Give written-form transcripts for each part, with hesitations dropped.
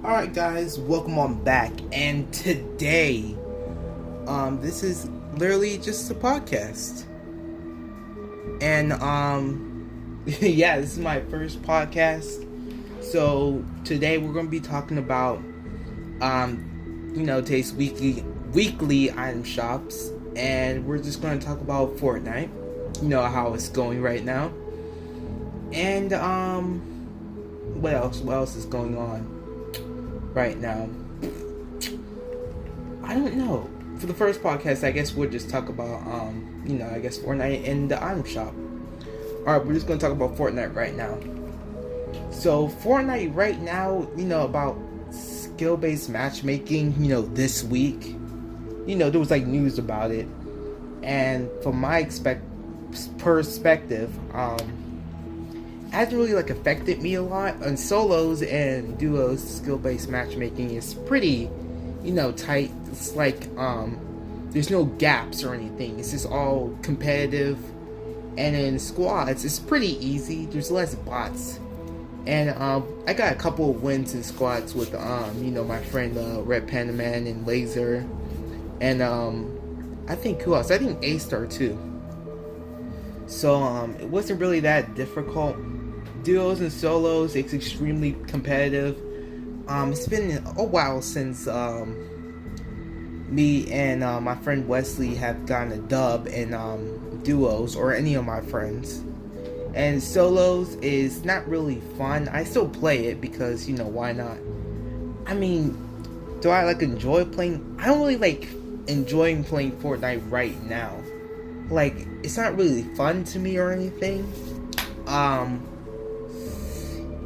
Alright guys, welcome on back, and today, this is literally just a podcast, and, yeah, this is my first podcast, so today we're going to be talking about, today's weekly item shops, and we're just going to talk about Fortnite, how it's going right now, and, what else is going on right now? I don't know. For the first podcast, I guess we'll just talk about, Fortnite and the item shop. Alright, we're just going to talk about Fortnite right now. So, Fortnite right now, about skill-based matchmaking, this week, there was, news about it. And from my perspective, hasn't really affected me a lot. On solos and duos, skill-based matchmaking is pretty, tight. It's there's no gaps or anything. It's just all competitive. And in squads, it's pretty easy. There's less bots. And I got a couple of wins in squads with my friend Red Panda Man and Laser. And I think who else? I think A-Star too. So it wasn't really that difficult. Duos and solos, it's extremely competitive. It's been a while since me and my friend Wesley have gotten a dub in duos, or any of my friends. And solos is not really fun. I still play it because, why not? I mean, do I enjoy playing? I don't really enjoying playing Fortnite right now. It's not really fun to me or anything.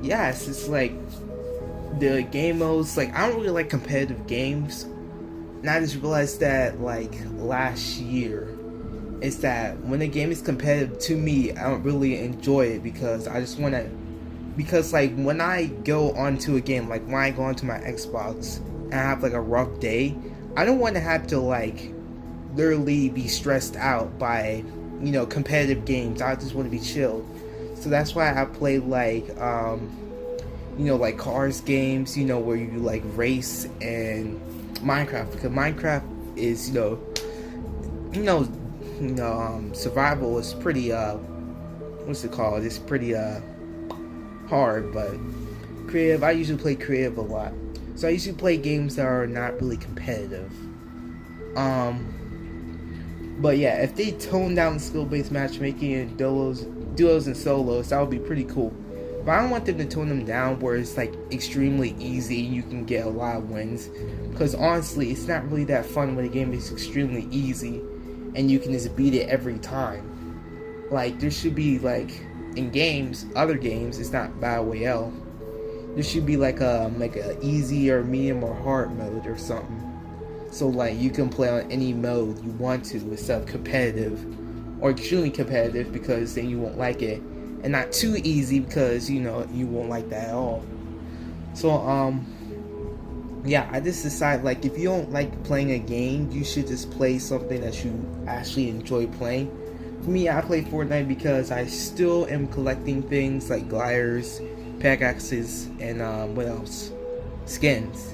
Yeah, it's just the game modes, I don't really like competitive games. And I just realized that last year, is that when a game is competitive, to me, I don't really enjoy it because I just want to, because when I go onto a game, when I go onto my Xbox and I have a rough day, I don't want to have to literally be stressed out by competitive games. I just want to be chilled. So that's why I play cars games, where you race, and Minecraft, because Minecraft is survival is pretty what's it called? It's pretty hard, but creative. I usually play creative a lot. So I usually play games that are not really competitive. But yeah, if they tone down skill-based matchmaking and duos and solos, that would be pretty cool. But I don't want them to tone them down where it's extremely easy and you can get a lot of wins. Because honestly, it's not really that fun when a game is extremely easy and you can just beat it every time. There should be in games, other games, it's not Battle Royale. There should be a easy or medium or hard mode or something. So you can play on any mode you want to instead of competitive or extremely competitive, because then you won't like it, and not too easy because you won't like that at all. So yeah, I just decided if you don't like playing a game, you should just play something that you actually enjoy playing. For me, I play Fortnite because I still am collecting things like gliders, pickaxes, and what else? Skins.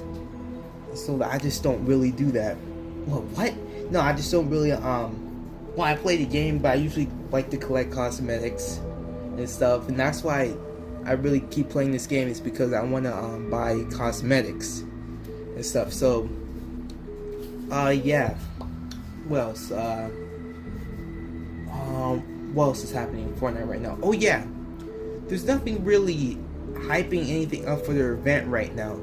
So I just don't really do that. Well, what? No, I just don't really I play the game, but I usually like to collect cosmetics and stuff, and that's why I really keep playing this game, is because I want to buy cosmetics and stuff. So yeah, what else? What else is happening in Fortnite right now? Oh yeah, there's nothing really hyping anything up for their event right now.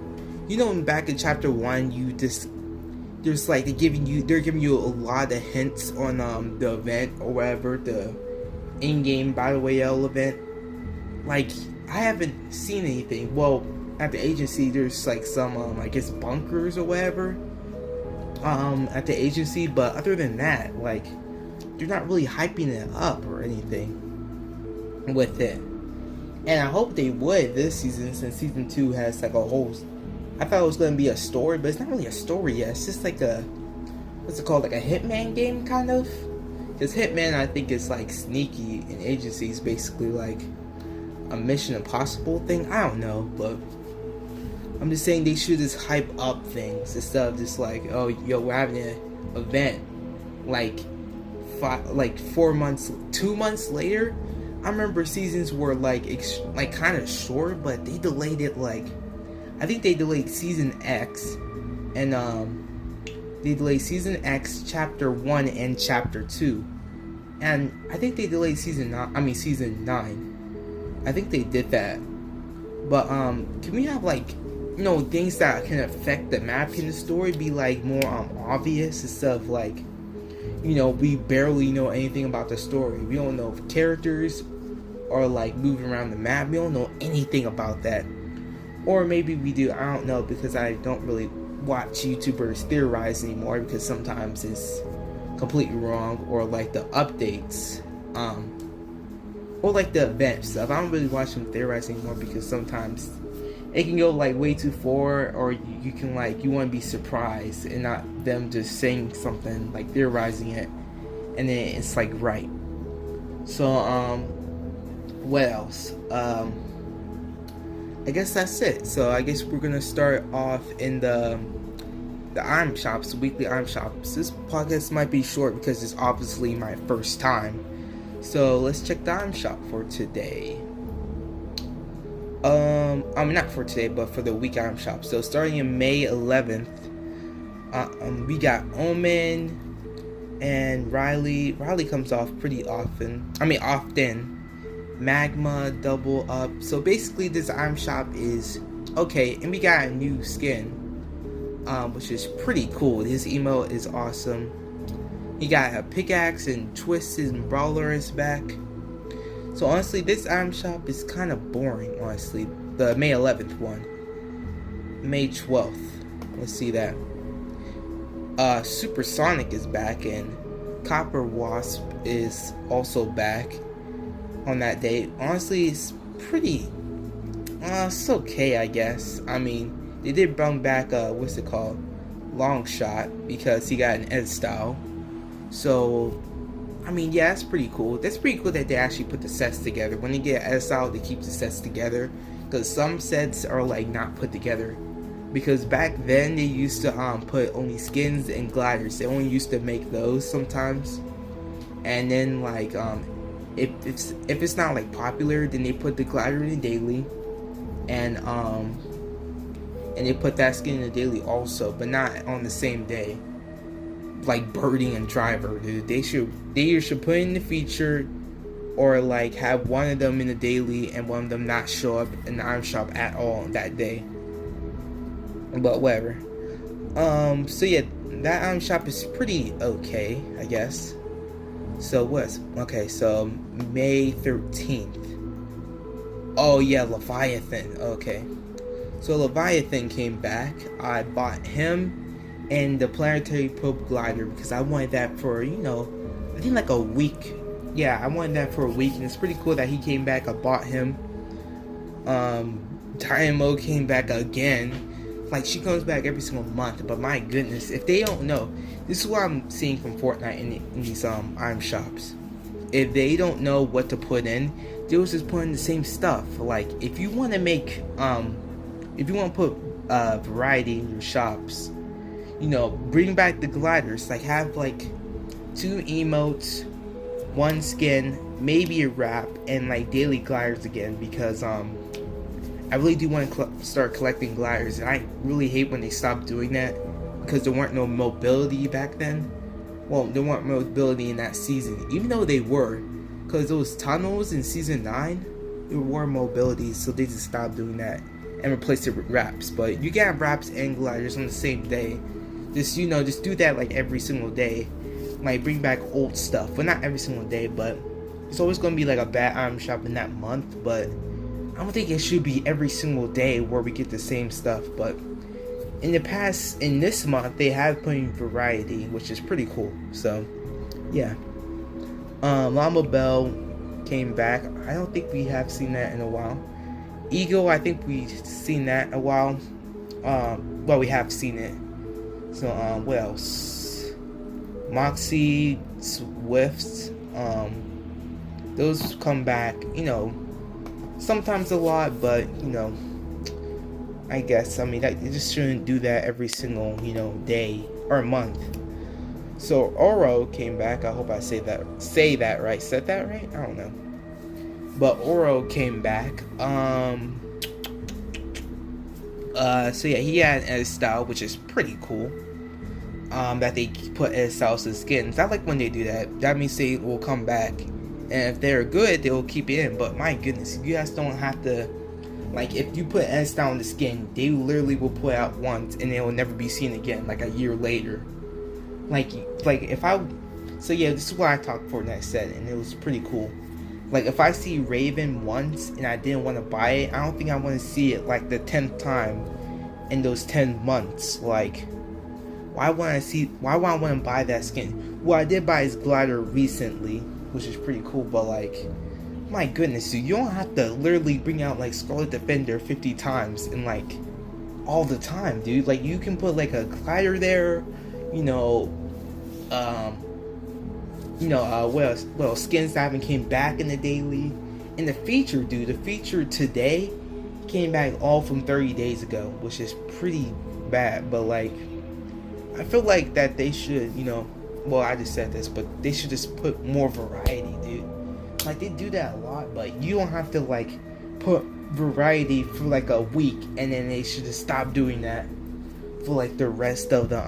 Back in chapter 1, they're giving you a lot of hints on the event or whatever, the in-game Battle Royale event. I haven't seen anything. Well, at the agency, there's some I guess bunkers or whatever at the agency, but other than that, they're not really hyping it up or anything with it. And I hope they would this season, since season 2 has a whole, I thought it was going to be a story, but it's not really a story yet. It's just a, what's it called, a Hitman game, kind of? Because Hitman, I think, is sneaky, and agency is basically a Mission Impossible thing. I don't know, but I'm just saying they should just hype up things instead of just like, oh, yo, we're having an event like 4 months, 2 months later. I remember seasons were like kind of short, but they delayed it like, I think they delayed season X, and they delayed season X chapter 1 and chapter 2, and I think they delayed season 9. I think they did that. But can we have like, things that can affect the map in the story be like more obvious instead of like, we barely know anything about the story. We don't know if characters are like moving around the map. We don't know anything about that. Or maybe we do, I don't know, because I don't really watch YouTubers theorize anymore, because sometimes it's completely wrong, or like the updates, or like the event stuff. I don't really watch them theorize anymore, because sometimes it can go like way too far, or you can like, you want to be surprised and not them just saying something, like theorizing it, and then it's like right. So what else? I guess that's it. So I guess we're gonna start off in the item shops, weekly item shops. This podcast might be short because it's obviously my first time. So let's check the item shop for today. Not for today, but for the week item shop. So starting in May 11th, we got Omen and Riley. Riley comes off pretty often. Often. Magma, double up. So basically this item shop is okay, and we got a new skin, which is pretty cool. His emote is awesome. He got a pickaxe and twisted and brawler is back. So honestly, this item shop is kind of boring, honestly. The May 11th one. May 12th. Let's see that. Supersonic is back, and Copper Wasp is also back on that day. Honestly, it's pretty, it's okay, I guess. They did bring back, what's it called? Long Shot, because he got an edit style. So, yeah, that's pretty cool. That's pretty cool that they actually put the sets together. When they get an edit style, they keep the sets together. Because some sets are, like, not put together. Because back then, they used to, put only skins and gliders. They only used to make those sometimes. And then, like, if it's not like popular, then they put the glider in the daily, and they put that skin in the daily also, but not on the same day. Like Birdie and Driver, dude. They either should put in the feature, or like have one of them in the daily and one of them not show up in the item shop at all that day. But whatever. So yeah, that item shop is pretty okay, I guess. So so May 13th. Oh yeah, Leviathan. Okay. So Leviathan came back. I bought him and the Planetary Probe Glider because I wanted that for, I think like a week. Yeah, I wanted that for a week, and it's pretty cool that he came back. I bought him. Dynamo came back again. Like, she comes back every single month, but my goodness, if they don't know, this is what I'm seeing from Fortnite in these item shops. If they don't know what to put in, they'll just put in the same stuff. Like, if you want to make, if you want to put variety in your shops, bring back the gliders. Like, have like 2 emotes, 1 skin, maybe a wrap, and like daily gliders again, because I really do want to start collecting gliders, and I really hate when they stopped doing that, because there weren't no mobility back then. Well, there weren't mobility in that season, even though they were, because those tunnels in season 9, there were mobility, so they just stopped doing that and replaced it with wraps. But you can have wraps and gliders on the same day. Just just do that like every single day. Like, bring back old stuff. Well, not every single day, but it's always going to be like a bad item shop in that month, but I don't think it should be every single day where we get the same stuff. But in this month, they have put in variety, which is pretty cool. So, yeah. Llama Bell came back. I don't think we have seen that in a while. Eagle, I think we've seen that a while. Well, we have seen it. So, what else? Moxie, Swifts, those come back, sometimes a lot, but, I guess. I mean, you just shouldn't do that every single, day or month. So Oro came back. I hope I say that right. Said that right? I don't know. But Oro came back. So yeah, he had an edit style, which is pretty cool. That they put edit styles to skins. I like when they do that. That means they will come back, and if they're good, they will keep it in. But my goodness, you guys don't have to. Like, if you put edit style on the skin, they literally will put it out once, and it will never be seen again. Like a year later. Like if I. So yeah, this is what I talked Fortnite said, and it was pretty cool. Like, if I see Raven once and I didn't want to buy it, I don't think I want to see it like the 10th time in those 10 months. Like, why would I want to buy that skin? Well, I did buy his glider recently, which is pretty cool, but like, my goodness, dude, you don't have to literally bring out like Scarlet Defender 50 times and like all the time, dude. Like, you can put like a glider there, well, skins that haven't came back in the daily. And the feature, dude, the feature today came back all from 30 days ago, which is pretty bad. But like, I feel like that they should, well, I just said this, but they should just put more variety, dude. Like, they do that a lot, but you don't have to like put variety for like a week, and then they should just stop doing that for like the rest of the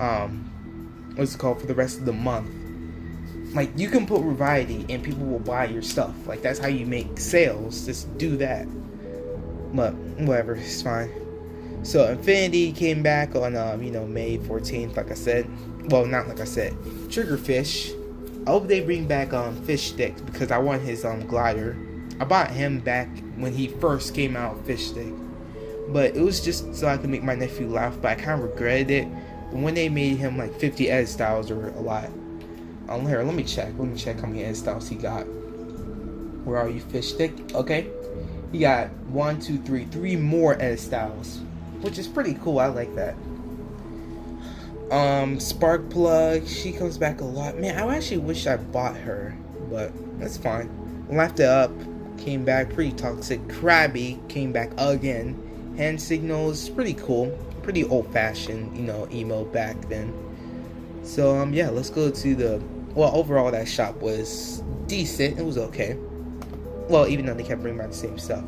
for the rest of the month. Like, you can put variety and people will buy your stuff. Like, that's how you make sales. Just do that. But whatever, it's fine. So Infinity came back on May 14th, like I said. Well, not like I said. Triggerfish. I hope they bring back Fish Stick, because I want his glider. I bought him back when he first came out, Fish Stick. But it was just so I could make my nephew laugh, but I kind of regretted it. But when they made him like 50 edit styles or a lot. Here, let me check how many edit styles he got. Where are you, Fish Stick? Okay. He got 3 more edit styles, which is pretty cool. I like that. Sparkplug, she comes back a lot. Man, I actually wish I bought her, but that's fine. Left It Up came back, pretty toxic. Krabby came back again. Hand signals, pretty cool. Pretty old-fashioned, emo back then. So yeah, let's go to the. Well, overall that shop was decent. It was okay. Well, even though they kept bringing back the same stuff.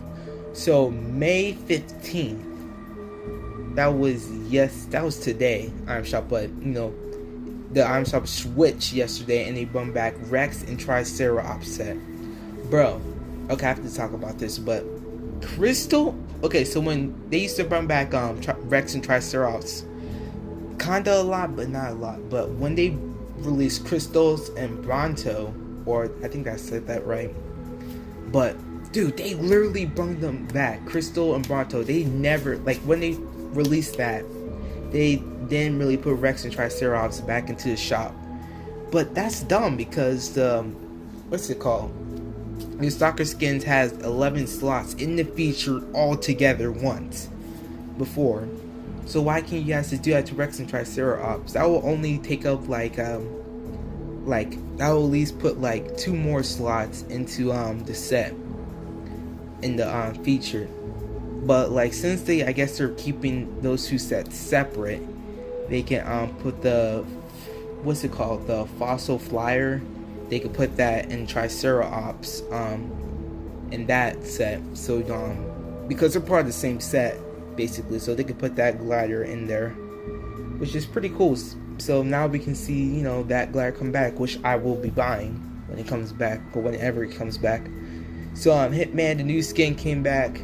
So May 15th. That was today. Item Shop, but the Item Shop switched yesterday, and they brought back Rex and Triceratops set. Bro, okay, I have to talk about this, but Crystal. Okay, so when they used to bring back Rex and Triceratops, kinda a lot, but not a lot. But when they released Crystals and Bronto, or I think I said that right. But dude, they literally brought them back. Crystal and Bronto. They never, like, when they released that, they didn't really put Rex and Triceratops back into the shop. But that's dumb, because the the Stalker Skins has 11 slots in the feature all together once before. So why can't you guys just do that to Rex and Triceratops? That will only take up that will at least put like 2 more slots into the set in the feature. But like, since I guess they're keeping those 2 sets separate, they can put the the Fossil Flyer. They could put that in Triceratops in that set. So because they're part of the same set basically, so they could put that glider in there, which is pretty cool. So now we can see that glider come back, which I will be buying when it comes back, or whenever it comes back. So Hitman, the new skin, came back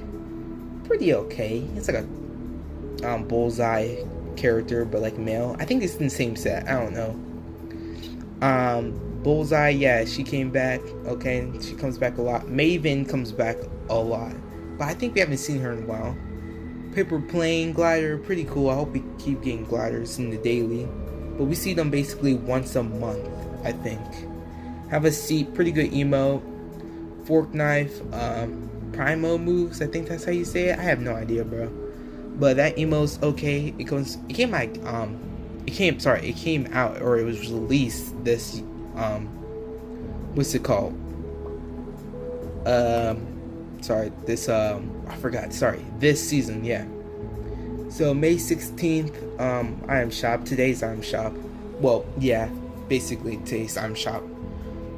pretty okay. It's like a Bullseye character, but like male. I think it's in the same set. I don't know. Bullseye, yeah, she came back. Okay, she comes back a lot. Maven comes back a lot, but I think we haven't seen her in a while. Paper Plane glider, pretty cool. I hope we keep getting gliders in the daily, but we see them basically once a month, I think. Have a Seat, pretty good emo. Fork Knife, Primo moves, I think that's how you say it. I have no idea, bro, but that emo's okay. It came out, or it was released this this season, yeah. So May 16th, item shop. Today's item shop. Well, yeah, basically today's item shop.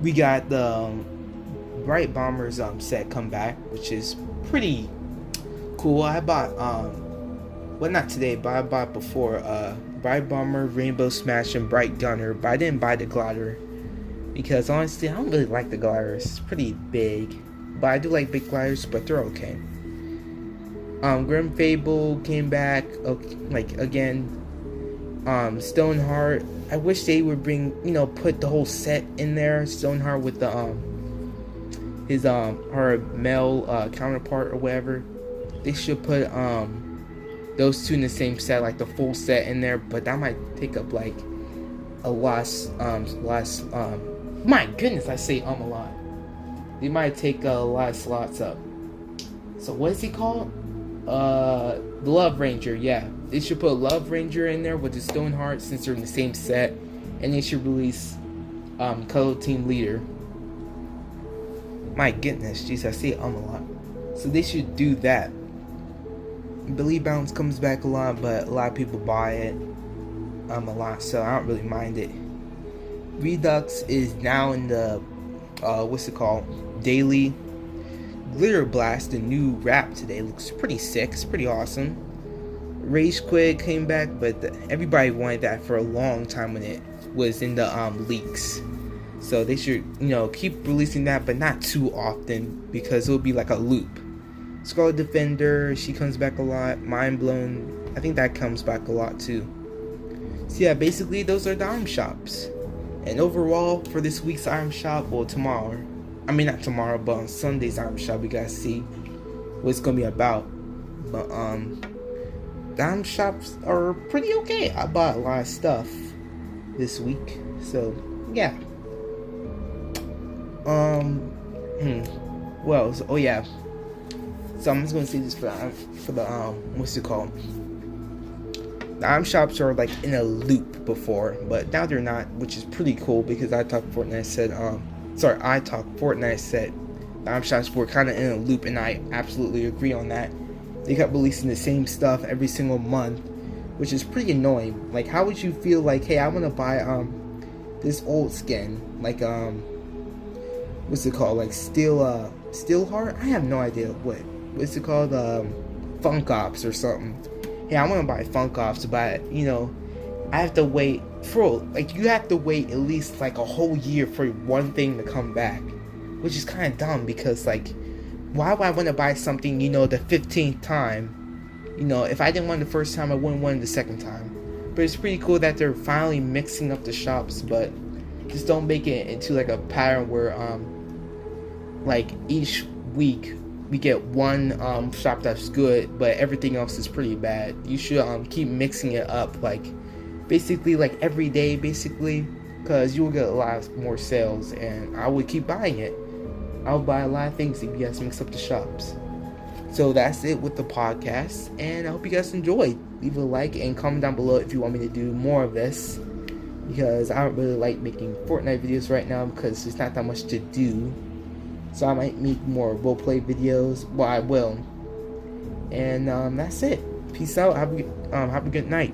We got the Bright Bombers set come back, which is pretty cool. I bought well, not today, but I bought before Bright Bomber, Rainbow Smash, and Bright Gunner, but I didn't buy the glider because honestly I don't really like the gliders. It's pretty big, but I do like big gliders, but they're okay. Grim Fable came back, okay, like again. Stoneheart, I wish they would bring, put the whole set in there. Stoneheart with the his her male counterpart or whatever. They should put those two in the same set, like the full set in there, but that might take up like a lot. My goodness, I say a lot. They might take a lot of slots up. So what is he called? The Love Ranger, yeah. They should put Love Ranger in there with the Stoneheart since they're in the same set, and they should release Color Team Leader. My goodness, jeez, I say a lot. So they should do that. Billy Bounce comes back a lot, but a lot of people buy it a lot, so I don't really mind it. Redux is now in the what's it called? Daily. Glitter Blast, the new rap today, looks pretty sick. It's pretty awesome. Rage Quit came back, but everybody wanted that for a long time when it was in the leaks. So they should, keep releasing that, but not too often because it'll be like a loop. Scarlet Defender, she comes back a lot. Mind Blown, I think that comes back a lot too. So yeah, basically those are the item shops. And overall for this week's item shop, well, tomorrow. I mean, not tomorrow, but on Sunday's item shop, we gotta see what it's gonna be about. But the item shops are pretty okay. I bought a lot of stuff this week, so yeah. Well, so, oh yeah. So I'm just gonna say this for the what's it called? The item shops are like in a loop before, but now they're not, which is pretty cool because I talked Fortnite said the item shops were kind of in a loop, and I absolutely agree on that. They kept releasing the same stuff every single month, which is pretty annoying. Like, how would you feel like, hey, I want to buy this old skin, like what's it called, like Steel Heart? I have no idea what's it called, Funk Ops or something. Hey, I want to buy Funk Ops, but I have to wait you have to wait at least like a whole year for one thing to come back, which is kind of dumb because like, why would I want to buy something the 15th time? If I didn't want it the first time, I wouldn't want it the second time. But it's pretty cool that they're finally mixing up the shops, but just don't make it into like a pattern where like each week we get one shop that's good, but everything else is pretty bad. You should keep mixing it up, like basically like every day, basically, because you will get a lot more sales, and I would keep buying it. I would buy a lot of things if you guys mix up the shops. So that's it with the podcast, and I hope you guys enjoyed. Leave a like and comment down below if you want me to do more of this, because I don't really like making Fortnite videos right now because there's not that much to do. So I might make more roleplay videos. Well, I will. And that's it. Peace out. Have a good night.